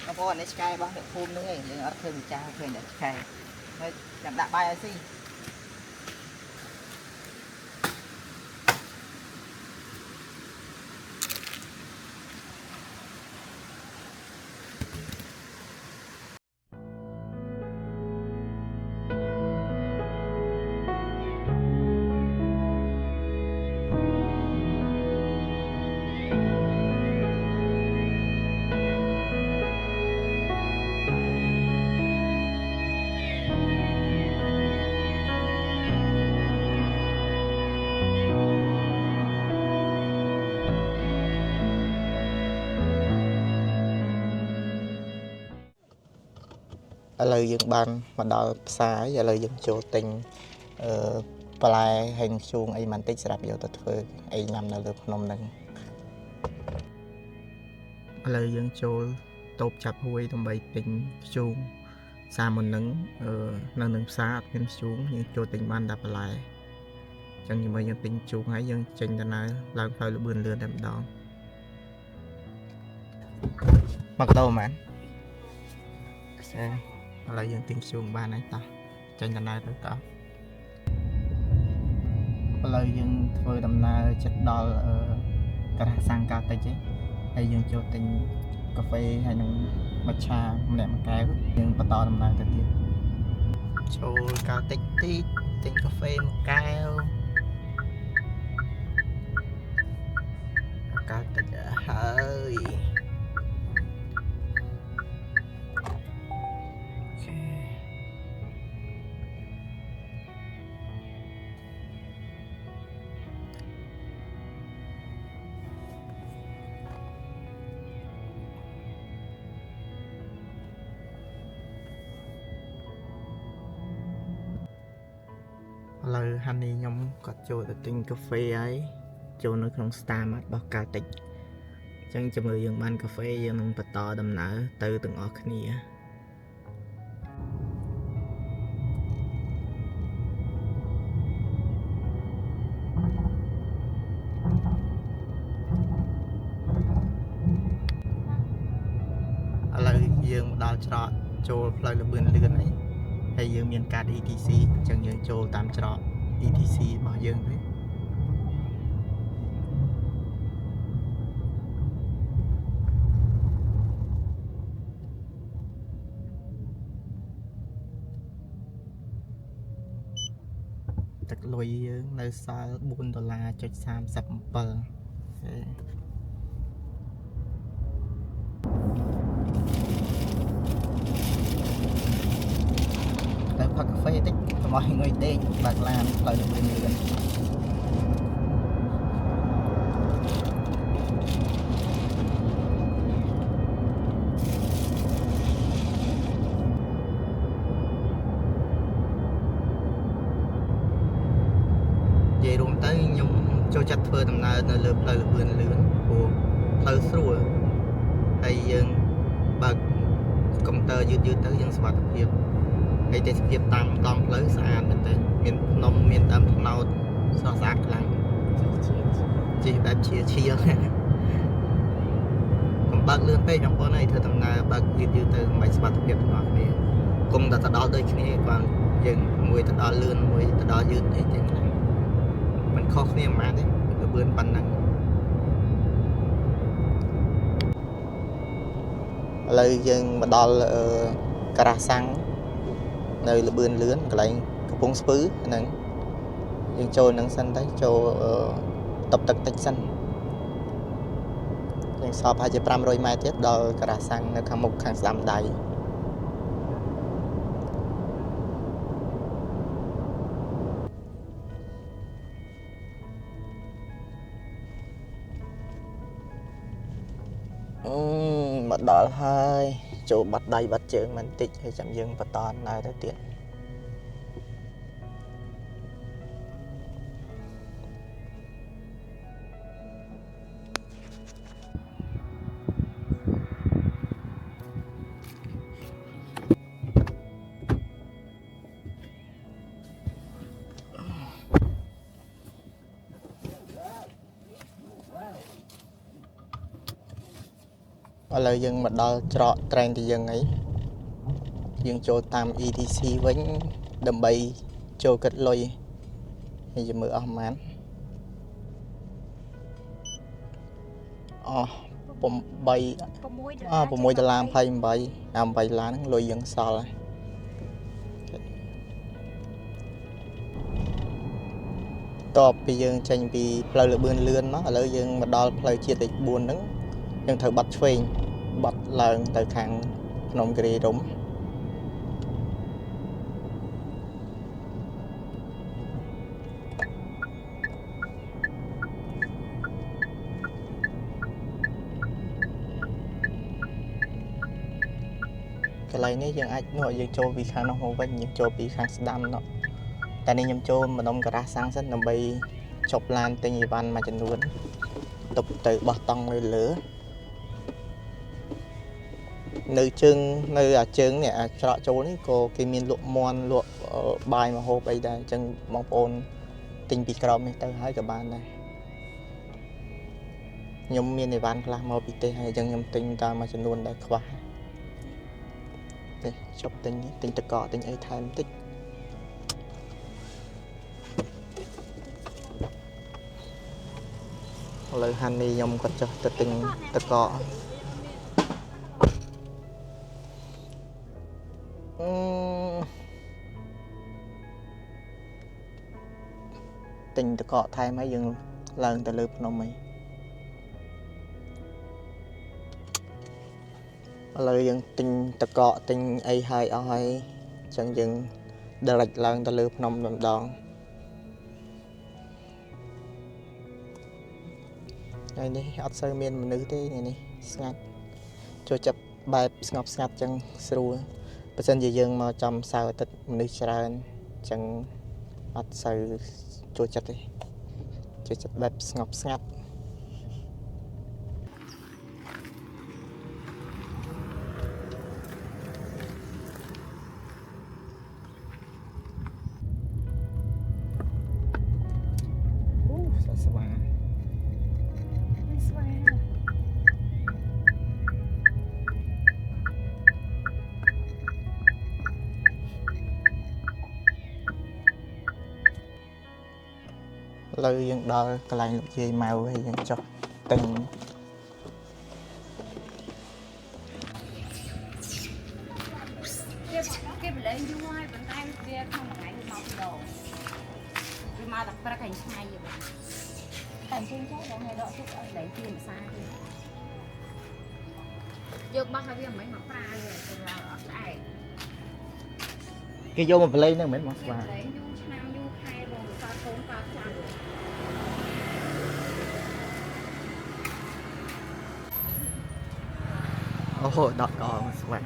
nó có này sky bao nhiêu phun nữa ấy nhưng ở thường cha thường để sky nó chẳng đã bay gì ឥឡូវយើងបានមកដល់ផ្សារឥឡូវយើងចូលទិញបន្លែហើយនឹងជួងអីបន្តិចសម្រាប់យកទៅធ្វើអីញ៉ាំនៅលើភ្នំហ្នឹងឥឡូវយើងចូលតូបចាប់ហួយដើម្បីទិញជួងសារមុនហ្នឹងនៅនឹងផ្សារអត់មានជួងយើងចូលទិញបាន10បន្លែអញ្ចឹងជាមួយយើងទិញជួងហើយយើងចេញដំណើរឡើងផ្លូវលបឿនលឿនតែម្ដងមកដោមែនឥឡូវយើងទិញជួងបានហើយតោះចេញដំណើរទៅតោះឥឡូវយើងធ្វើដំណើរចិត្តដល់ការ៉ាសាំងកាតិចហើយយើងចូលទិញកាហ្វេហើយនឹងម្ឆាម្នាក់មួយកែវយើងបន្តដំណើរទៅទៀតចូលកាតិចតិចទិញកាហ្វេមួយកែវកាតិចហើយឥឡូវហានីខ្ញុំគាត់ចូលទៅទិញកាហ្វេហើយចូលនៅក្នុង Starmart របស់កាតិចអញ្ចឹងជាមួយយើងបានកាហ្វេយើងនឹងបន្តដំណើរទៅទាំងអស់គ្នាឥឡូវយើងមកដល់ច្រកចូលផ្លូវលបឿនលឿនហើយយើងមានកាត ETC អញ្ចឹងយើងចូលតាមច្រក ETC របស់យើងទៅទឹកលុយយើងនៅសល់$4.37ទៅផឹកកាហ្វេតិចកុំឲ្យងុយដេកបើកឡានផ្លូវលឿនលឿននិយាយរួមទៅខ្ញុំចូលចិត្តធ្វើដំណើរនៅលើផ្លូវលឿនលឿនព្រោះផ្លូវស្រួលហើយយើងបើកកុំព្យូទ័រយឺតទៅយើងសុវត្ថិភាពហើយទេសភាពតាមដងផ្លូវស្អាតមែនទេមានភ្នំមានដើមត្នោតស្រស់ស្អាតខ្លាំងជិះបែបជាកុំបើកលឿនពេកបងប្អូនអើយធ្វើដំណើរបើកយឺតទៅដើម្បីសុវត្ថិភាពរបស់គ្នាគុំតែទៅដល់ដូចគ្នាគាត់យើងមួយទៅដល់លឿនមួយទៅដល់យឺតអីចឹងមិនខុសគ្នាប៉ុន្មានទេលបឿនប៉ុណ្ណឹងឥឡូវយើងមកដល់ការ៉ាសាំងនៅលបឿនលឿនកន្លែងកំពង់ស្ពឺហ្នឹងយើងចូលនឹងសិនទៅចូលតបទឹកតិចសិនយើងសល់ប្រហែលជា500ម៉ែត្រទៀតដល់ការ៉ាសាំងនៅខាងមុខខាងស្ដាំដៃមកដល់ហើយចូលបាត់ដៃបាត់ជើងបន្តិចហើយចាំយើងបន្តដំណើរទៅទៀត ឥឡូវយើងមកដល់ច្រក train ទីយើងហើយយើងចូលតាម ETC វិញដើម្បីចូលគិតលុយហើយយើងមើលអស់ប៉ុន្មានអស់8 $6.28 ហ្នឹងលុយយើងសល់ហើយតបពីយើងចេញពីផ្លូវលបឿនលឿនមកឥឡូវយើងមកដល់ផ្លូវជាតិលេខ4ហ្នឹងយើងត្រូវបត់ឆ្វេងបត់ឡើងទៅខាងភ្នំគិរីរម្យកន្លែងនេះយើងអាចនោះយើងចូលពីខាងនោះមកវិញយើងចូលពីខាងស្ដាំនោះតែនេះខ្ញុំចូលម្ដុំការ៉ាសាំងសិនដើម្បីជប់ឡានទិញអីវ៉ាន់មួយចំនួនទុកទៅបោះតង់នៅលើនៅជើងនៅអាជើងនេះអាច្រកចូលនេះក៏គេមានលក់មាន់លក់បាយម្ហូបអីដែរអញ្ចឹងបងប្អូនទិញពីក្រោមនេះទៅហើយក៏បានដែរខ្ញុំមានអីវ៉ាន់ខ្លះមកពីទេសហើយអញ្ចឹងខ្ញុំទិញតាមមួយចំនួនដែលខ្វះនេះជប់ទិញតកកទិញអីថែមបន្តិចឥឡូវហាន់នេះខ្ញុំគាត់ចុះទៅទិញតកកទិញតកកថែមហើយយើងឡើងទៅលើភ្នំហើយឥឡូវយើងទិញតកកទិញអីហើយអស់ហើយអញ្ចឹងយើង direct ឡើងទៅលើភ្នំម្ដងថ្ងៃនេះអត់សូវមានមនុស្សទេថ្ងៃនេះស្ងាត់ចូលចិត្តបែបស្ងប់ស្ងាត់អញ្ចឹងស្រួលបើសិនជាយើងមកចំសៅរ៍អាទិត្យមនុស្សច្រើនអញ្ចឹងអត់សូវចូលចិត្តទេចូលចិត្តបែបស្ងប់ស្ងាត់ស្វាបន្ ឥឡូវយើងដល់កន្លែងលោកយាយម៉ៅហើយយើងចុះទិញគេបលែងយូរហើយប៉ុន្តែវាក្នុងមួយថ្ងៃមកពីដងវាមកតែព្រឹកហើយឆ្ងាយយីបងតែជិះចុះដល់ថ្ងៃដកទឹកឲ្យលែងជាភាសាទេយកបោះឲ្យវាមិនមកប្រើទេអត់ស្អែកគេយកមកបលែងហ្នឹងមិនមែនមកស្វាអូហូដកកស្វាបន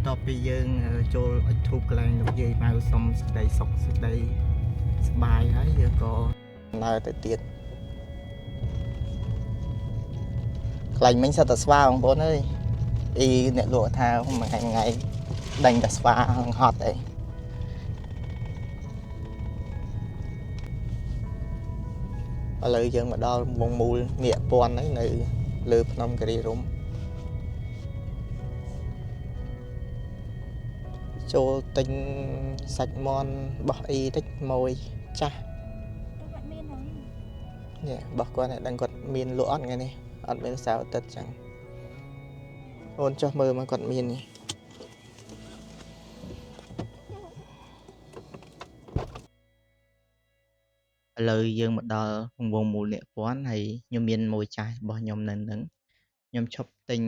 ្ទាប់ពីយើងចូលអុជធូបកន្លែងលោកយាយម៉ៅសុំសេចក្តីសុខសេចក្តីសប្បាយហើយយើងក៏ដើរទៅទៀតកន្លែងមិញសិតតែស្វាបងប្អូនអើយអ៊ីអ្នកលក់ថាមួយថ្ងៃដេញតែស្វាហត់អីឥឡូវយើងមកដល់វងមូលមាក់ពាន់ហើយនៅលើភ្នំគិរីរម្យចូលទិញសាច់មាន់បោះអ៊ីតិចមួយចាស់នេះបោះគាត់ដឹងគាត់មានលក់អត់ថ្ងៃនេះអត់មានសៅរ៍អាទិត្យចឹងអូនចុះមើលមកគាត់មាននេះឥឡូវយើងមកដល់វងមូលអ្នកពាន់ហើយខ្ញុំមានមួយចាស់របស់ខ្ញុំនៅនឹងខ្ញុំឈប់ទិញ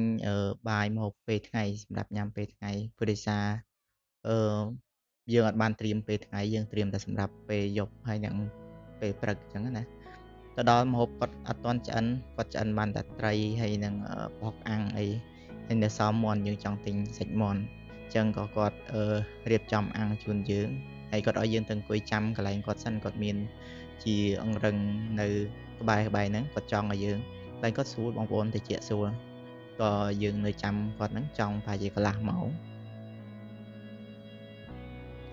បាយមកពេលថ្ងៃសម្រាប់ញ៉ាំពេលថ្ងៃព្រោះដោយសារយើងអត់បានត្រៀមពេលថ្ងៃយើងត្រៀមតែសម្រាប់ពេលយប់ហើយនឹងពេលព្រឹកអញ្ចឹងណាទៅដល់ម្ហូបគាត់អត់ទាន់ឆ្អិនគាត់ឆ្អិនបានតែត្រីហើយនឹងបុកអាំងអីហើយនៅសល់មាន់យើងចង់ទិញសាច់មាន់អញ្ចឹងក៏គាត់រៀបចំអាំងជូនយើងហើយគាត់ឲ្យយើងទៅអង្គុយចាំកន្លែងគាត់សិនគាត់មានជាអង្រឹងនៅក្បែរហ្នឹងគាត់ចង់ឲ្យយើងតែគាត់ស្រួលបងប្អូនតិចស្រួលក៏យើងនៅចាំគាត់ហ្នឹងចង់ប្រហែលជាកន្លះម៉ោង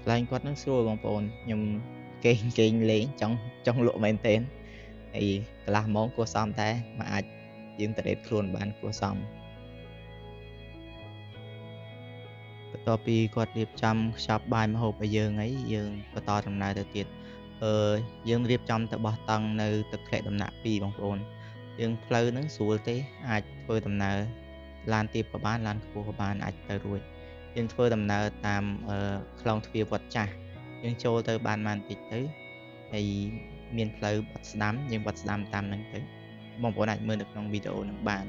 ឡើងគាត់នឹងស្រួលបងប្អូនខ្ញុំគេងលេងចង់លក់មែនទែនហើយកន្លះម៉ោងគួរសមតែមកអាចយើងទៅដេតខ្លួនបានគួរសមបន្ទាប់ពីគាត់រៀបចំខ្ចប់បាយម្ហូបឲ្យយើងហើយយើងបន្តដំណើរទៅទៀតយើងរៀបចំទៅបោះតង់នៅទឹកធ្លាក់ដំណាក់2បងប្អូនយើងផ្លូវហ្នឹងស្រួលទេអាចធ្វើដំណើរឡានទាបក៏បានឡានខ្ពស់ក៏បានអាចទៅរួចយើងធ្វើដំណើរតាមខ្លងទ្វារវត្តចាស់យើងចូលទៅបានបន្តិចទៅហើយមានផ្លូវបត់ស្ដាំយើងបត់ស្ដាំតាមហ្នឹងទៅបងប្អូនអាចមើលនៅក្នុងវីដេអូហ្នឹងបាន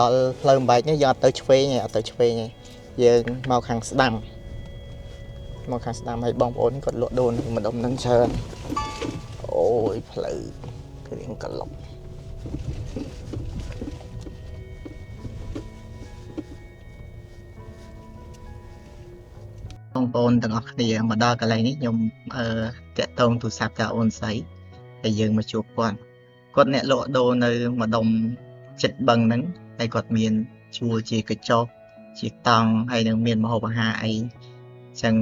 ដល់ផ្លូវបំបែកនេះយើងអត់ទៅឆ្វេងទេយើងមកខាងស្ដាំហើយបងប្អូនគាត់លក់ដូរនៅម្ដុំហ្នឹងច្រើនអូយផ្លូវគឺរៀងកឡុកបងប្អូនទាំងអស់គ្នាមកដល់កន្លែងនេះខ្ញុំតាក់ទងទូរស័ព្ទจากអូនស្រីហើយយើងមកជួបគាត់អ្នកលក់ដូរនៅម្ដុំចិត្តបឹងហ្នឹងហើយគាត់មានជួលជាកញ្ចប់ជាតង់ហើយនឹងមានម្ហូបអាហារអីចឹង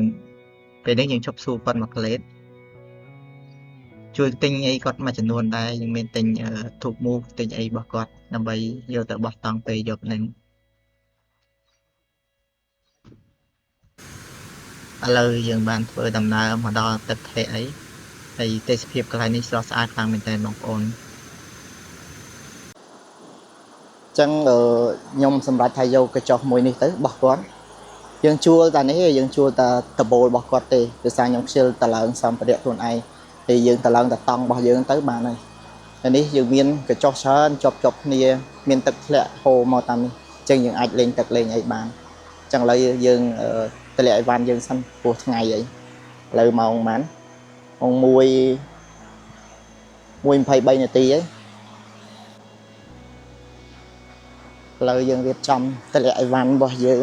ពេលនេះយើងជប់សួរគាត់មកក្លេតជួយទិញអីគាត់មួយចំនួនដែរយើងមានទិញធូបមូសទិញអីរបស់គាត់ដើម្បីយកទៅបោះតង់ពេលយប់ហ្នឹងឥឡូវយើងបានធ្វើដំណើរមកដល់ទឹកធ្លាក់អីហើយទេសភាពកន្លែងនេះស្រស់ស្អាតខ្លាំងមែនទែនបងប្អូនចឹងខ្ញុំសម្រាប់ថាយកកញ្ចក់មួយនេះទៅបោះគាត់យើងជួលតែនេះយើងជួលតែដបូលរបស់គាត់ទេដោយសារខ្ញុំខ្ជិលតឡើងសម្ភារៈខ្លួនឯងthì យើងតឡើងតតង់របស់យើងទៅបានហើយហើយនេះយើងមានកញ្ចក់ច្រើនជាប់គ្នាមានទឹកធ្លាក់ហូរមកតាមនេះអញ្ចឹងយើងអាចលេងទឹកលេងអីបានអញ្ចឹងឥឡូវយើងតម្លាក់អីវ៉ាន់យើងសិនព្រោះថ្ងៃអីឥឡូវម៉ោងប៉ុន្មានម៉ោង1:23នាទីហើយឥឡូវយើងរៀបចំតម្លាក់អីវ៉ាន់របស់យើង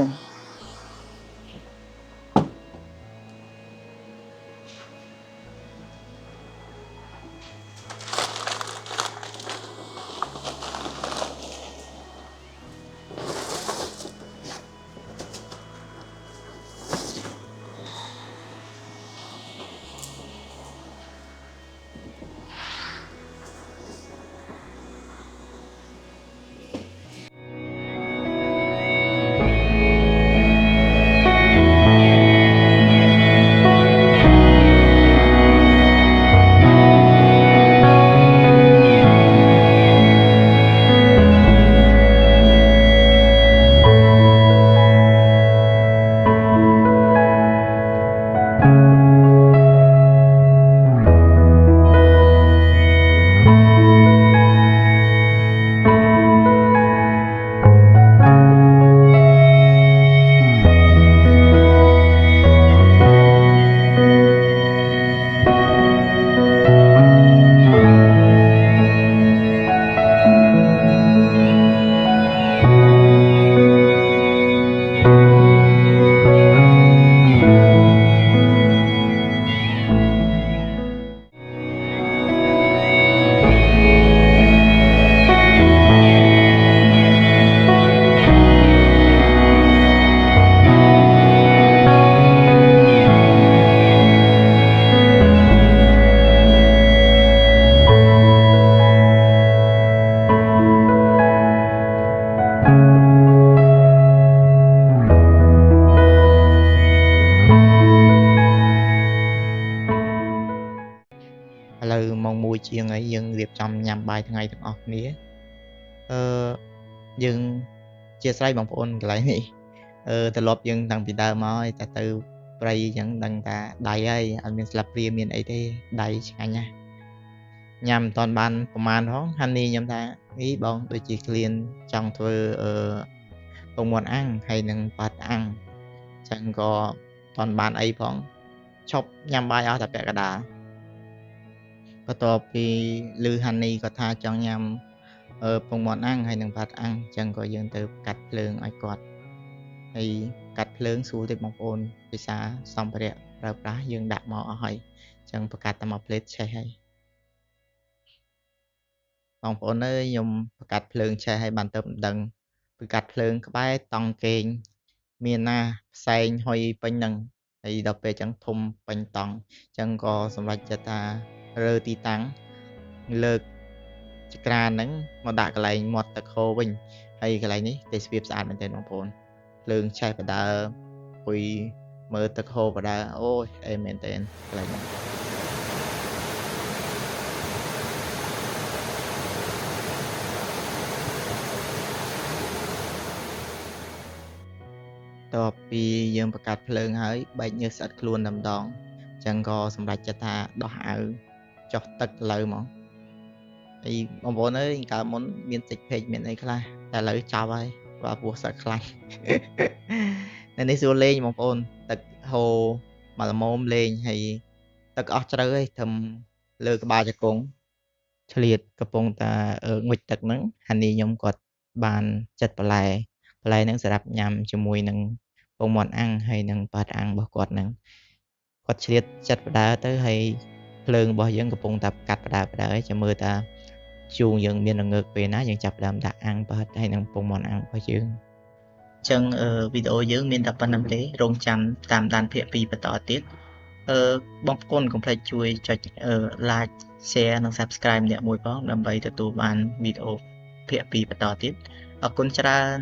1ជាងហើយយើងរៀបចំញ៉ាំបាយថ្ងៃទាំងអស់គ្នាយើងជាស្រ័យបងប្អូនកន្លែងនេះត្រឡប់យើងតាំងពីដើមមកហើយតែទៅព្រៃអញ្ចឹងដឹងថាដៃហើយអត់មានស្លាបព្រាមានអីទេដៃឆ្ងាញ់ណាស់ញ៉ាំមិនតាន់បានប្រហែលផងហានីខ្ញុំថាអីបងដូចជាក្លៀនចង់ធ្វើពងមាន់អាំងហើយនឹងប៉ាត់អាំងចឹងក៏តាន់បានអីផងឈប់ញ៉ាំបាយអស់តែពាក់កណ្ដាលបន្ទាប់ពីឮហានីគាត់ថាចង់ញ៉ាំពងមាន់អាំងហើយនឹងប៉ាត់អាំងចឹងក៏យើងទៅកាត់ភ្លើងឲ្យគាត់ហើយកាត់ភ្លើងស្រួលទេបងប្អូនភាសាសម្ភារៈប្រើប្រាស់យើងដាក់មកអស់ហើយចឹងប្រកាត់តែមកផ្លេតឆេះហើយបងប្អូនអើយខ្ញុំប្រកាត់ភ្លើងឆេះហើយបានទៅមិនដឹងប្រកាត់ភ្លើងក្បែរតង់គេង មានណាផ្សែងហុយពេញហ្នឹងហើយដល់ពេលអញ្ចឹងធំពេញតង់អញ្ចឹងក៏សម្រេចចិត្តថារើទីតាំងលើកចក្រានហ្នឹងមកដាក់កន្លែងមាត់ទឹកហូរវិញហើយកន្លែងនេះទេសភាពស្អាតមែនទែនបងប្អូនភ្លើងឆេះបដើអង្គុយមើលទឹកហូរបដើអូយអេមែនទែនកន្លែងហ្នឹងតបពីយើងបង្កាត់ភ្លើងហើយបែកញើសស្អិតខ្លួនតែម្ដងអញ្ចឹងក៏សម្រេចចិត្តថាដោះអាវចុះទឹកលើហ្មងហើយបងប្អូនអើយកាលមុនមានតិចពេកមានអីខ្លះតែឥឡូវចប់ហើយបើពោះសឹកខ្លាំងនៅនេះសួរលេងបងប្អូនទឹកហូរមកល្មមលេងហើយទឹកអស់ជ្រៅហើយត្រឹមលើក្បាលជង្គង់ឆ្លៀតកំពុងតែងុចទឹកហ្នឹងហានីខ្ញុំគាត់បានចិត្តបន្លែហ្នឹងសម្រាប់ញ៉ាំជាមួយនឹងពងមាន់អាំងហើយនឹងប៉ាត់អាំងរបស់គាត់ហ្នឹងគាត់ឆ្លៀតចិត្តបដើទៅហើយភ្លើងរបស់យើងកំពុងតែកាត់បដើហើយចាំមើលតាជូងយើងមានល្ងើកពេលណាយើងចាប់ផ្ដើមដាក់អាំងប៉ាត់ហើយនឹងពងមាន់អាំងរបស់យើងអញ្ចឹងវីដេអូយើងមានតែប៉ុណ្្នឹងទេរងចាំតាមដានភាគ2បន្តទៀតបងប្អូនកុំភ្លេចជួយចុចlike share និង subscribe ម្នាក់មួយផងដើម្បីទទួលបានវីដេអូភាគ2បន្តទៀតអរគុណច្រើន